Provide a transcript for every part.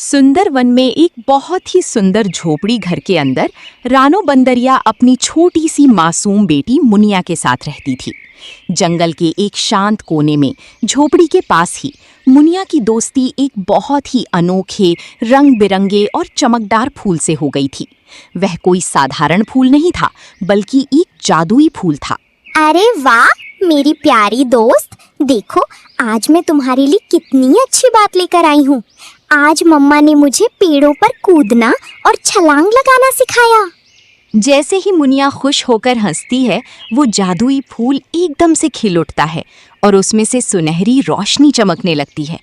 सुंदर वन में एक बहुत ही सुंदर झोपड़ी घर के अंदर रानो बंदरिया अपनी छोटी सी मासूम बेटी मुनिया के साथ रहती थी। जंगल के एक शांत कोने में झोपड़ी के पास ही मुनिया की दोस्ती एक बहुत ही अनोखे, रंग बिरंगे और चमकदार फूल से हो गई थी। वह कोई साधारण फूल नहीं था, बल्कि एक जादुई फूल था। अरे वाह मेरी प्यारी दोस्त, देखो आज मैं तुम्हारे लिए कितनी अच्छी बात लेकर आई हूँ। आज मम्मा ने मुझे पेड़ों पर कूदना और छलांग लगाना सिखाया। जैसे ही मुनिया खुश होकर हंसती है, वो जादुई फूल एकदम से खिल उठता है और उसमें से सुनहरी रोशनी चमकने लगती है।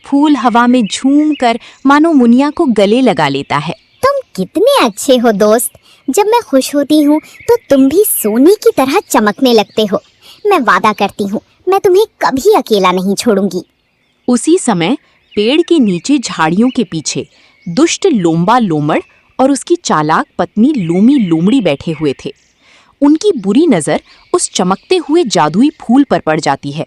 फूल हवा में झूम कर मानो मुनिया को गले लगा लेता है। तुम कितने अच्छे हो दोस्त, जब मैं खुश होती हूँ तो तुम भी सोने की तरह चमकने लगते हो। मैं वादा करती हूँ मैं तुम्हें कभी अकेला नहीं छोड़ूंगी। उसी समय पेड़ के नीचे झाड़ियों के पीछे दुष्ट लोम्बा लोमड़ और उसकी चालाक पत्नी लोमी लोमड़ी बैठे हुए थे। उनकी बुरी नजर उस चमकते हुए जादुई फूल पर पड़ जाती है।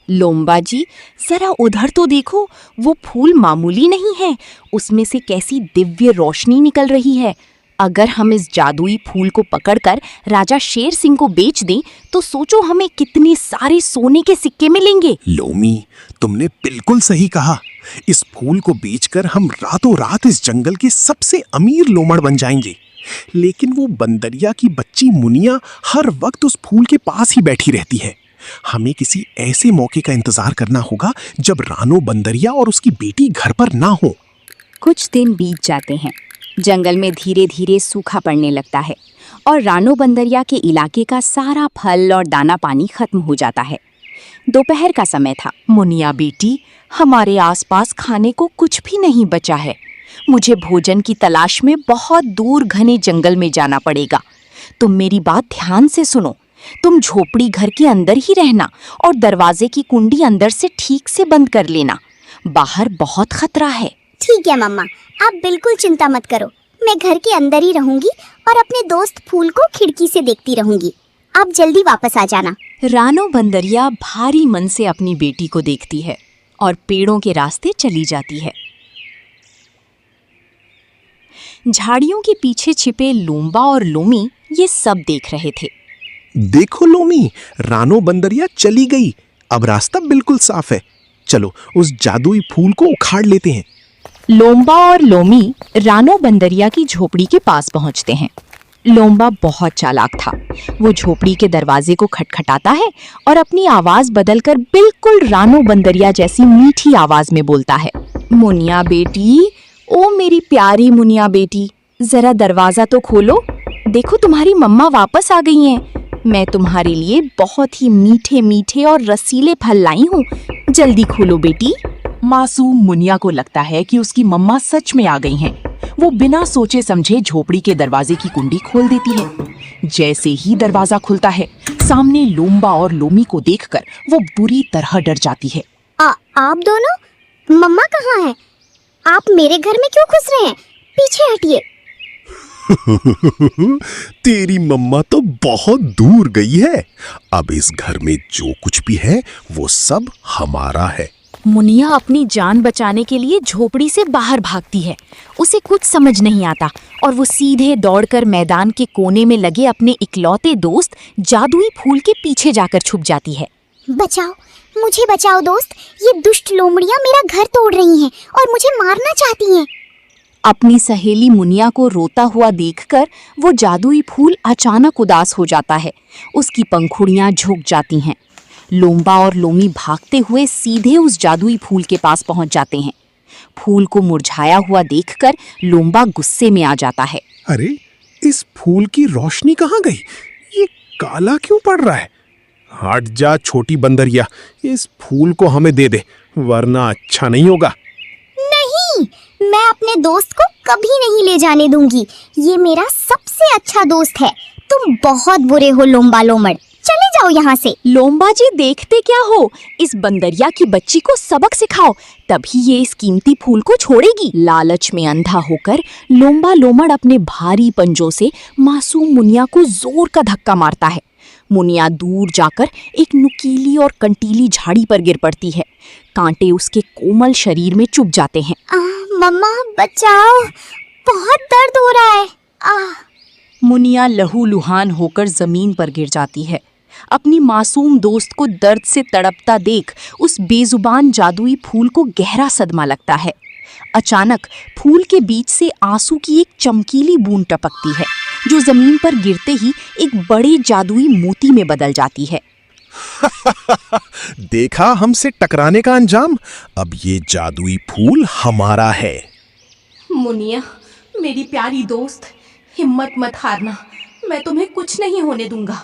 लोम्बा जी, जरा उधर तो देखो, वो फूल मामूली नहीं है, उसमें से कैसी दिव्य रोशनी निकल रही है। अगर हम इस जादुई फूल को पकड़कर राजा शेर सिंह को बेच दें तो सोचो हमें कितने सारे सोने के सिक्के मिलेंगे। लोमी, तुमने बिल्कुल सही कहा। इस फूल को बेचकर हम रातों रात इस जंगल के सबसे अमीर लोमड़ बन जाएंगे। लेकिन वो बंदरिया की बच्ची मुनिया हर वक्त उस फूल के पास ही बैठी रहती है। हमें किसी ऐसे मौके का इंतजार करना होगा जब रानो बंदरिया और उसकी बेटी घर पर ना हो। कुछ दिन बीत जाते हैं। जंगल में धीरे धीरे सूखा पड़ने लगता है और रानो बंदरिया के इलाके का सारा फल और दाना पानी खत्म हो जाता है। दोपहर का समय था। मुनिया बेटी, हमारे आसपास खाने को कुछ भी नहीं बचा है। मुझे भोजन की तलाश में बहुत दूर घने जंगल में जाना पड़ेगा। तुम मेरी बात ध्यान से सुनो। तुम झोपड़ी घर के अंदर ही रहना और दरवाजे की कुंडी अंदर से ठीक से बंद कर लेना। बाहर बहुत खतरा है। ठीक है मम्मा, आप बिल्कुल चिंता मत करो। मैं घर के अंदर ही रहूंगी और अपने दोस्त फूल को खिड़की से देखती रहूंगी। आप जल्दी वापस आ जाना। रानो बंदरिया भारी मन से अपनी बेटी को देखती है और पेड़ों के रास्ते चली जाती है। झाड़ियों के पीछे छिपे लोम्बा और लोमी ये सब देख रहे थे। देखो लोमी, रानो बंदरिया चली गई। अब रास्ता बिल्कुल साफ है। चलो उस जादुई फूल को उखाड़ लेते हैं। लोम्बा और लोमी रानो बंदरिया की झोपड़ी के पास पहुंचते हैं। लोम्बा बहुत चालाक था। वो झोपड़ी के दरवाजे को खटखटाता है और अपनी आवाज बदलकर बिल्कुल रानो बंदरिया जैसी मीठी आवाज में बोलता है। मुनिया बेटी, ओ मेरी प्यारी मुनिया बेटी, जरा दरवाजा तो खोलो। देखो तुम्हारी मम्मा वापस आ गई हैं। मैं तुम्हारे लिए बहुत ही मीठे मीठे और रसीले फल लाई हूँ। जल्दी खोलो बेटी। मासूम मुनिया को लगता है कि उसकी मम्मा सच में आ गई हैं। वो बिना सोचे समझे झोपड़ी के दरवाजे की कुंडी खोल देती है। जैसे ही दरवाजा खुलता है, सामने लोम्बा और लोमी को देखकर वो बुरी तरह डर जाती है। आप दोनों? मम्मा कहाँ हैं? आप मेरे घर में क्यों घुस रहे हैं? पीछे हटिए। तेरी मम्मा तो बहुत दूर गई है। अब इस घर में जो कुछ भी है वो सब हमारा है। मुनिया अपनी जान बचाने के लिए झोपड़ी से बाहर भागती है। उसे कुछ समझ नहीं आता और वो सीधे दौड़कर मैदान के कोने में लगे अपने इकलौते दोस्त जादुई फूल के पीछे जाकर छुप जाती है। बचाओ, मुझे बचाओ दोस्त, ये दुष्ट लोमड़ियां मेरा घर तोड़ रही हैं और मुझे मारना चाहती हैं। अपनी सहेली मुनिया को रोता हुआ देखकर वो जादुई फूल अचानक उदास हो जाता है। उसकी पंखुड़ियां झुक जाती हैं। लोम्बा और लोमी भागते हुए सीधे उस जादुई फूल के पास पहुंच जाते हैं। फूल को मुरझाया हुआ देखकर लोम्बा गुस्से में आ जाता है। अरे, इस फूल की रोशनी कहाँ गई? ये काला क्यों पड़ रहा है? हट जा छोटी बंदरिया, इस फूल को हमें दे दे, वरना अच्छा नहीं होगा। नहीं, मैं अपने दोस्त को कभी नहीं ले जाने दूंगी। ये मेरा सबसे अच्छा दोस्त है। तुम बहुत बुरे हो लोम्बा लोमड़, चले जाओ यहाँ से। लोम्बा जी, देखते क्या हो? इस बंदरिया की बच्ची को सबक सिखाओ, तभी ये इस कीमती फूल को छोड़ेगी। लालच में अंधा होकर लोम्बा लोमड़ अपने भारी पंजों से मासूम मुनिया को जोर का धक्का मारता है। मुनिया दूर जाकर एक नुकीली और कंटीली झाड़ी पर गिर पड़ती है। कांटे उसके कोमल शरीर में चुभ जाते हैं। मम्मा बचाओ, बहुत दर्द हो रहा है। मुनिया लहूलुहान होकर जमीन पर गिर जाती है। अपनी मासूम दोस्त को दर्द से तड़पता देख उस बेजुबान जादुई फूल को गहरा सदमा लगता है। अचानक फूल के बीच से आंसू की एक चमकीली बूंद टपकती है, जो जमीन पर गिरते ही एक बड़े जादुई मोती में बदल जाती है। देखा हमसे टकराने का अंजाम। अब ये जादुई फूल हमारा है। मुनिया, मेरी प्यारी दोस्त, हिम्मत मत हारना, मैं तुम्हें कुछ नहीं होने दूंगा।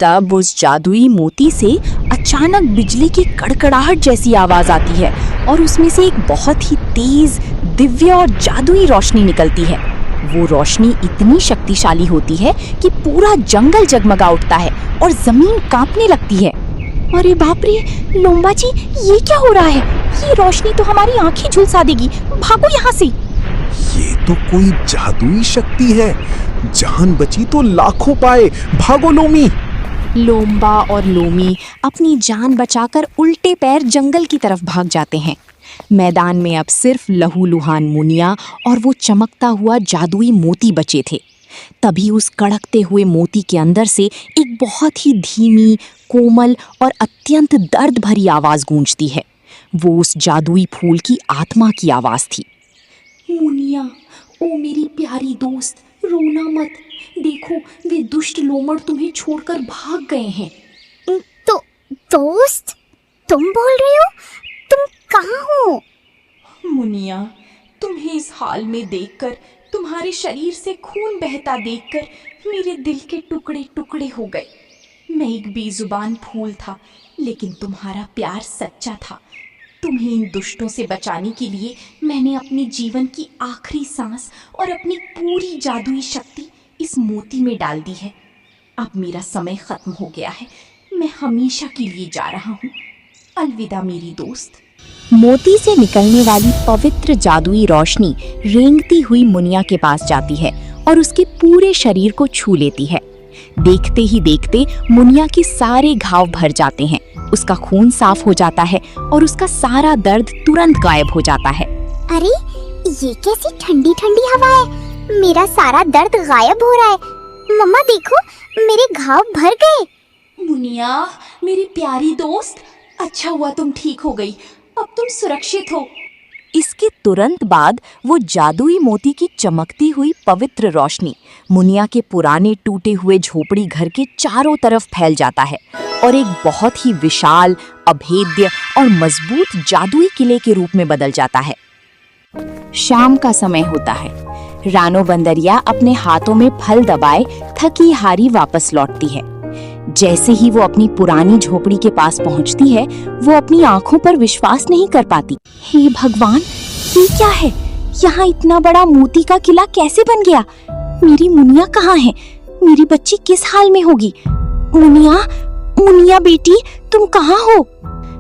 तब उस जादुई मोती से अचानक बिजली की कड़कड़ाहट जैसी आवाज आती है और उसमें से एक बहुत ही तेज, दिव्य और जादुई रोशनी निकलती है। वो रोशनी इतनी शक्तिशाली होती है कि पूरा जंगल जगमगा उठता है और जमीन कांपने लगती है। अरे बाप रे, लोम्बा जी, ये क्या हो रहा है? ये रोशनी तो हमारी आंखें झुलसा देगी, भागो यहाँ से। ये तो कोई जादुई शक्ति है। जान बची तो लाखों पाए। भागो लोमी। लोम्बा और लोमी अपनी जान बचाकर उल्टे पैर जंगल की तरफ भाग जाते हैं। मैदान में अब सिर्फ लहूलुहान मुनिया और वो चमकता हुआ जादुई मोती बचे थे। तभी उस कड़कते हुए मोती के अंदर से एक बहुत ही धीमी, कोमल और अत्यंत दर्द भरी आवाज गूंजती है। वो उस जादुई फूल की आत्मा की आवाज थी। मुनिया, ओ मेरी प्यारी दोस्त, रोना मत। देखो, वे दुष्ट लोमड़ तुम्हें छोड़कर भाग गए हैं। तो दोस्त, तुम बोल रहे हो? तुम कहाँ हो? मुनिया, तुम्हें इस हाल में देखकर, तुम्हारे शरीर से खून बहता देखकर मेरे दिल के टुकड़े टुकड़े हो गए। मैं एक बेजुबान फूल था, लेकिन तुम्हारा प्यार सच्चा था। तुम्हें इन दुष्टों से बचाने के लिए मैंने अपने जीवन की आखिरी सांस और अपनी पूरी जादुई शक्ति इस मोती में डाल दी है। अब मेरा समय खत्म हो गया है, मैं हमेशा के लिए जा रहा हूँ। अलविदा मेरी दोस्त। मोती से निकलने वाली पवित्र जादुई रोशनी रेंगती हुई मुनिया के पास जाती है और उसके पूरे शरीर को छू लेती है। देखते ही देखते मुनिया के सारे घाव भर जाते हैं, उसका खून साफ हो जाता है और उसका सारा दर्द तुरंत गायब हो जाता है। अरे, ये कैसी ठंडी ठंडी हवा है? मेरा सारा दर्द गायब हो रहा है। मम्मा देखो, मेरे घाव भर गए। मुनिया, मेरी प्यारी दोस्त, अच्छा हुआ तुम ठीक हो गई। अब तुम सुरक्षित हो। इसके तुरंत बाद वो जादुई मोती की चमकती हुई पवित्र रोशनी मुनिया के पुराने टूटे हुए झोपड़ी घर के चारों तरफ फैल जाता है और एक बहुत ही विशाल, अभेद्य और मजबूत जादुई किले के रूप में बदल जाता है। शाम का समय होता है। रानो बंदरिया अपने हाथों में फल दबाए थकी हारी वापस लौटती है। जैसे ही वो अपनी पुरानी झोपड़ी के पास पहुंचती है, वो अपनी आंखों पर विश्वास नहीं कर पाती। हे भगवान, ये क्या है? यहाँ इतना बड़ा मोती का किला कैसे बन गया? मेरी मुनिया कहाँ है? मेरी बच्ची किस हाल में होगी? मुनिया, मुनिया बेटी, तुम कहाँ हो?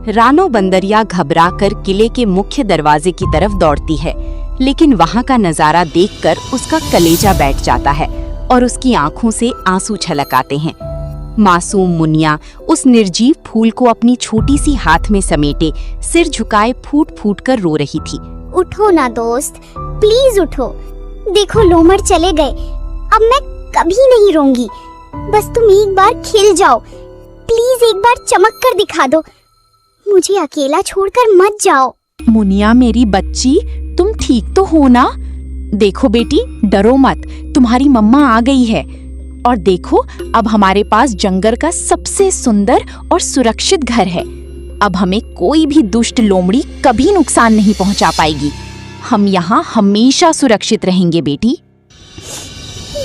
रानो बंदरिया घबराकर किले के मुख्य दरवाजे की तरफ दौड़ती है, लेकिन वहाँ का नजारा देखकर उसका कलेजा बैठ जाता है और उसकी आंखों से आंसू छलक आते हैं। मासूम मुनिया उस निर्जीव फूल को अपनी छोटी सी हाथ में समेटे सिर झुकाए फूट फूट कर रो रही थी। उठो ना दोस्त, प्लीज उठो। देखो, लोमड़ चले गए। अब मैं कभी नहीं रोंगी। बस तुम एक बार खिल जाओ। प्लीज एक बार चमक कर दिखा दो। मुझे अकेला छोड़कर मत जाओ। मुनिया मेरी बच्ची, तुम ठीक तो हो ना? देखो बेटी, डरो मत, तुम्हारी मम्मा आ गई है। और देखो, अब हमारे पास जंगल का सबसे सुंदर और सुरक्षित घर है। अब हमें कोई भी दुष्ट लोमड़ी कभी नुकसान नहीं पहुंचा पाएगी। हम यहाँ हमेशा सुरक्षित रहेंगे बेटी।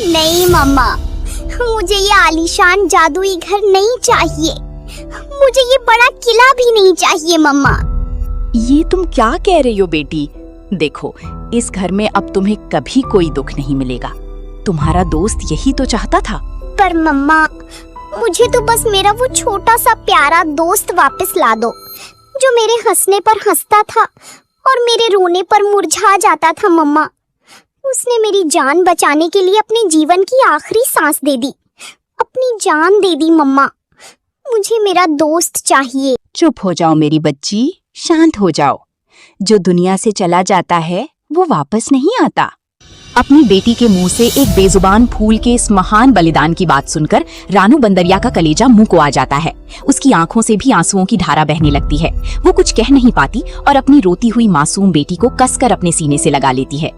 नहीं मम्मा, मुझे ये आलीशान जादुई घर नहीं चाहिए। मुझे ये बड़ा किला भी नहीं चाहिए मम्मा। ये तुम क्या कह रही हो बेटी? देखो, इस घर में अब तुम्हें कभी कोई दुख नहीं मिलेगा। तुम्हारा दोस्त यही तो चाहता था। पर मम्मा, मुझे तो बस मेरा वो छोटा सा प्यारा दोस्त वापस ला दो, जो मेरे हंसने पर हंसता था और मेरे रोने पर मुरझा जाता था। मम्मा, उसने मेरी जान बचाने के लिए अपने जीवन की आखिरी सांस दे दी, अपने अपनी जान दे दी मम्मा। मुझे मेरा दोस्त चाहिए। चुप हो जाओ मेरी बच्ची, शांत हो जाओ। जो दुनिया से चला जाता है वो वापस नहीं आता। अपनी बेटी के मुंह से एक बेजुबान फूल के इस महान बलिदान की बात सुनकर रानू बंदरिया का कलेजा मुंह को आ जाता है। उसकी आंखों से भी आंसुओं की धारा बहने लगती है। वो कुछ कह नहीं पाती और अपनी रोती हुई मासूम बेटी को कसकर अपने सीने से लगा लेती है।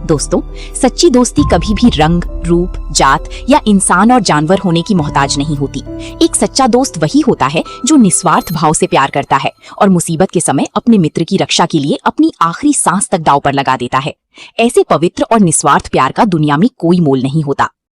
दोस्तों, सच्ची दोस्ती कभी भी रंग, रूप, जात या इंसान और जानवर होने की मोहताज नहीं होती। एक सच्चा दोस्त वही होता है जो निस्वार्थ भाव से प्यार करता है और मुसीबत के समय अपने मित्र की रक्षा के लिए अपनी आखिरी सांस तक दांव पर लगा देता है। ऐसे पवित्र और निस्वार्थ प्यार का दुनिया में कोई मोल नहीं होता।